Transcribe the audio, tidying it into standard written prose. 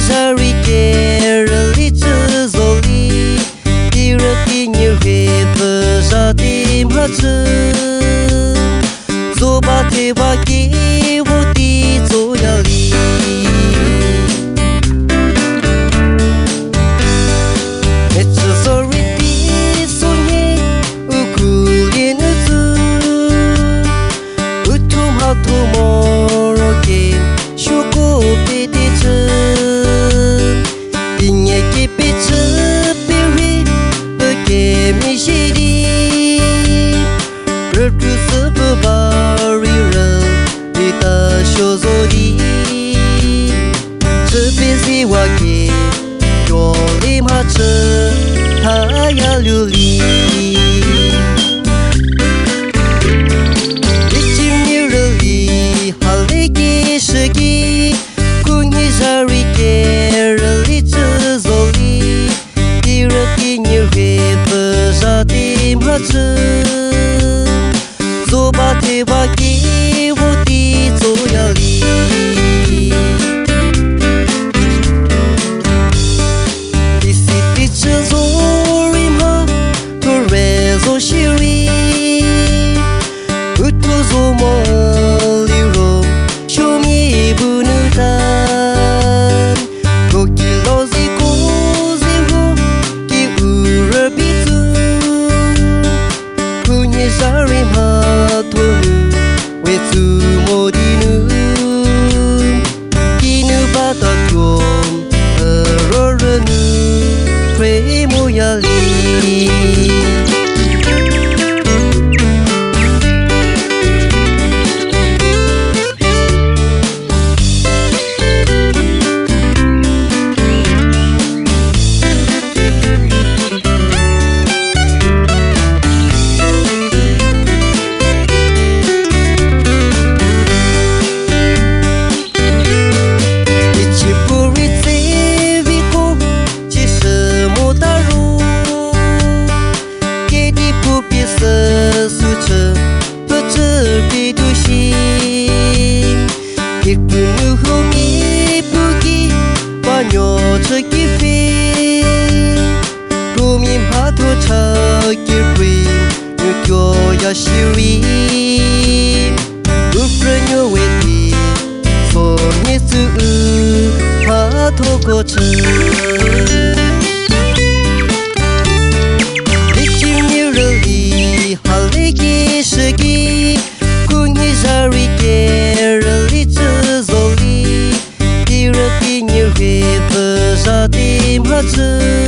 Kohima里之走里，第二天你会不杀的马子，左把腿把给我的左摇里。每次 sorry 的说你，我苦练的字，我吐毛吐毛罗给说过别的字。他要流离，已经没了离，好累的时机，故意在里给人里之走里，第二天你会不杀的马子，左把腿把给我的左摇里。过程，已经没了离，好累的时机，故意在里给人里之走里，第二天你会不杀的马子。